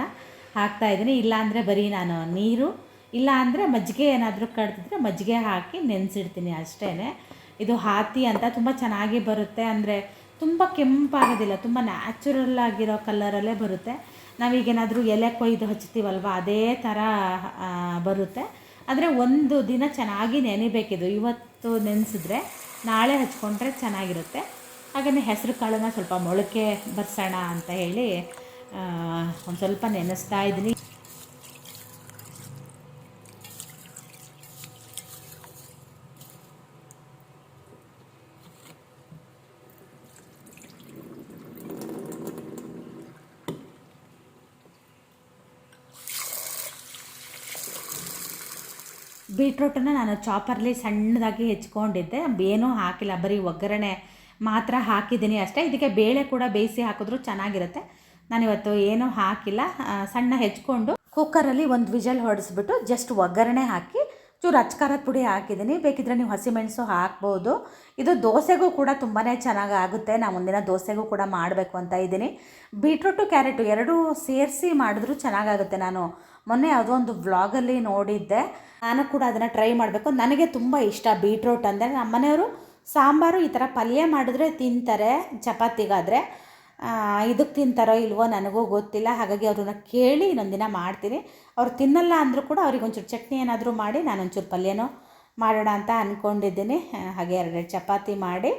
ಹಾಕ್ತಾಯಿದ್ದೀನಿ. ಇಲ್ಲಾಂದರೆ ಬರೀ ನಾನು ನೀರು, ಇಲ್ಲ ಅಂದರೆ ಮಜ್ಜಿಗೆ ಏನಾದರೂ ಕಡ್ದಿದ್ರೆ ಮಜ್ಜಿಗೆ ಹಾಕಿ ನೆನೆಸಿಡ್ತೀನಿ ಅಷ್ಟೇ. ಇದು ಹಾತಿ ಅಂತ ತುಂಬ ಚೆನ್ನಾಗಿ ಬರುತ್ತೆ, ಅಂದರೆ ತುಂಬ ಕೆಂಪಾಗೋದಿಲ್ಲ, ತುಂಬ ನ್ಯಾಚುರಲ್ ಆಗಿರೋ ಕಲರಲ್ಲೇ ಬರುತ್ತೆ. ನಾವೀಗೇನಾದರೂ ಎಲೆ ಕೊಯ್ದು ಹಚ್ತೀವಲ್ವ, ಅದೇ ಥರ ಬರುತ್ತೆ. ಆದರೆ ಒಂದು ದಿನ ಚೆನ್ನಾಗಿ ನೆನೆಬೇಕಿದು. ಇವತ್ತು ನೆನೆಸಿದ್ರೆ ನಾಳೆ ಹಚ್ಕೊಂಡ್ರೆ ಚೆನ್ನಾಗಿರುತ್ತೆ. ಹಾಗೆಯೇ ಹೆಸರು ಕಾಳನ್ನ ಸ್ವಲ್ಪ ಮೊಳಕೆ ಬರ್ಸೋಣ ಅಂತ ಹೇಳಿ ಒಂದು ಸ್ವಲ್ಪ ನೆನೆಸ್ತಾ ಇದ್ದೀನಿ. ಬೀಟ್ರೂಟನ್ನು ನಾನು ಚಾಪರ್ಲಿ ಸಣ್ಣದಾಗಿ ಹೆಚ್ಕೊಂಡಿದ್ದೆ, ಏನೂ ಹಾಕಿಲ್ಲ, ಬರೀ ಒಗ್ಗರಣೆ ಮಾತ್ರ ಹಾಕಿದ್ದೀನಿ ಅಷ್ಟೇ. ಇದಕ್ಕೆ ಬೇಳೆ ಕೂಡ ಬೇಯಿಸಿ ಹಾಕಿದ್ರೂ ಚೆನ್ನಾಗಿರುತ್ತೆ. ನಾನಿವತ್ತು ಏನೂ ಹಾಕಿಲ್ಲ, ಸಣ್ಣ ಹೆಚ್ಕೊಂಡು ಕುಕ್ಕರಲ್ಲಿ ಒಂದು ವಿಜಲ್ ಹೊಡೆಸ್ಬಿಟ್ಟು ಜಸ್ಟ್ ಒಗ್ಗರಣೆ ಹಾಕಿ ಚೂರು ಅಚ್ಕಾರದ ಪುಡಿ ಹಾಕಿದ್ದೀನಿ. ಬೇಕಿದ್ರೆ ನೀವು ಹಸಿಮೆಣಸು ಹಾಕ್ಬೋದು. ಇದು ದೋಸೆಗೂ ಕೂಡ ತುಂಬಾ ಚೆನ್ನಾಗಿ ಆಗುತ್ತೆ. ನಾನು ಮುಂದಿನ ದೋಸೆಗೂ ಕೂಡ ಮಾಡಬೇಕು ಅಂತ ಇದ್ದೀನಿ. ಬೀಟ್ರೂಟು ಕ್ಯಾರೆಟು ಎರಡೂ ಸೇರಿಸಿ ಮಾಡಿದ್ರೂ ಚೆನ್ನಾಗಾಗುತ್ತೆ. ನಾನು ಮೊನ್ನೆ ಯಾವುದೋ ಒಂದು ವ್ಲಾಗಲ್ಲಿ ನೋಡಿದ್ದೆ, ನಾನು ಕೂಡ ಅದನ್ನು ಟ್ರೈ ಮಾಡಬೇಕು. ನನಗೆ ತುಂಬ ಇಷ್ಟ ಬೀಟ್ರೂಟ್ ಅಂದರೆ. ನಮ್ಮ ಮನೆಯವರು ಸಾಂಬಾರು ಈ ಥರ ಪಲ್ಯ ಮಾಡಿದ್ರೆ ತಿಂತಾರೆ, ಚಪಾತಿಗಾದರೆ. ಇದಕ್ಕೆ ತಿಂತಾರೋ ಇಲ್ವೋ ನನಗೂ ಗೊತ್ತಿಲ್ಲ. ಹಾಗಾಗಿ ಅವ್ರನ್ನ ಕೇಳಿ ಇನ್ನೊಂದು ದಿನ ಮಾಡ್ತೀನಿ. ಅವ್ರು ತಿನ್ನಲ್ಲ ಅಂದರೂ ಕೂಡ ಅವ್ರಿಗೆ ಒಂಚೂರು ಚಟ್ನಿ ಏನಾದರೂ ಮಾಡಿ ನಾನೊಂಚೂರು ಪಲ್ಯನೋ ಮಾಡೋಣ ಅಂತ ಅಂದ್ಕೊಂಡಿದ್ದೀನಿ. ಹಾಗೆ 2 ಚಪಾತಿ ಮಾಡಿ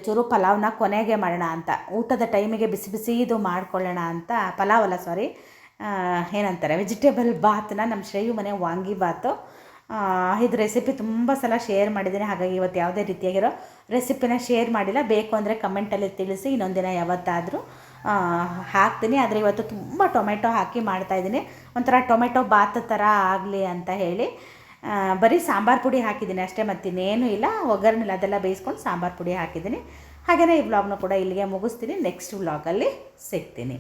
ಚೂರು ಪಲಾವ್ನ ಕೊನೆಗೆ ಮಾಡೋಣ ಅಂತ, ಊಟದ ಟೈಮಿಗೆ ಬಿಸಿ ಬಿಸಿ ಇದು ಮಾಡ್ಕೊಳ್ಳೋಣ ಅಂತ. ಪಲಾವ್ ಅಲ್ಲ, ಸಾರಿ, ಏನಂತಾರೆ, ವೆಜಿಟೇಬಲ್ ಬಾತ್ನ, ನಮ್ಮ ಶ್ರೇಯು ಮನೆ ವಾಂಗಿಬಾತು. ಇದು ರೆಸಿಪಿ ತುಂಬ ಸಲ ಶೇರ್ ಮಾಡಿದ್ದೀನಿ. ಹಾಗಾಗಿ ಇವತ್ತು ಯಾವುದೇ ರೀತಿಯಾಗಿರೋ ರೆಸಿಪಿನ ಶೇರ್ ಮಾಡಿಲ್ಲ. ಬೇಕು ಅಂದರೆ ಕಮೆಂಟಲ್ಲಿ ತಿಳಿಸಿ, ಇನ್ನೊಂದಿನ ಯಾವತ್ತಾದರೂ ಹಾಕ್ತೀನಿ. ಆದರೆ ಇವತ್ತು ತುಂಬ ಟೊಮೆಟೊ ಹಾಕಿ ಮಾಡ್ತಾಯಿದ್ದೀನಿ, ಒಂಥರ ಟೊಮೆಟೊ ಬಾತ್ ಥರ ಆಗಲಿ ಅಂತ ಹೇಳಿ. ಬರೀ ಸಾಂಬಾರು ಪುಡಿ ಹಾಕಿದ್ದೀನಿ ಅಷ್ಟೇ, ಮತ್ತಿನ್ನೇನು ಇಲ್ಲ. ಒಗ್ಗರಣೆ ಅದೆಲ್ಲ ಬೇಯಿಸ್ಕೊಂಡು ಸಾಂಬಾರು ಪುಡಿ ಹಾಕಿದ್ದೀನಿ. ಹಾಗೆಯೇ ಈ ವ್ಲಾಗ್ನ ಕೂಡ ಇಲ್ಲಿಗೆ ಮುಗಿಸ್ತೀನಿ. ನೆಕ್ಸ್ಟ್ ವ್ಲಾಗಲ್ಲಿ ಸಿಗ್ತೀನಿ.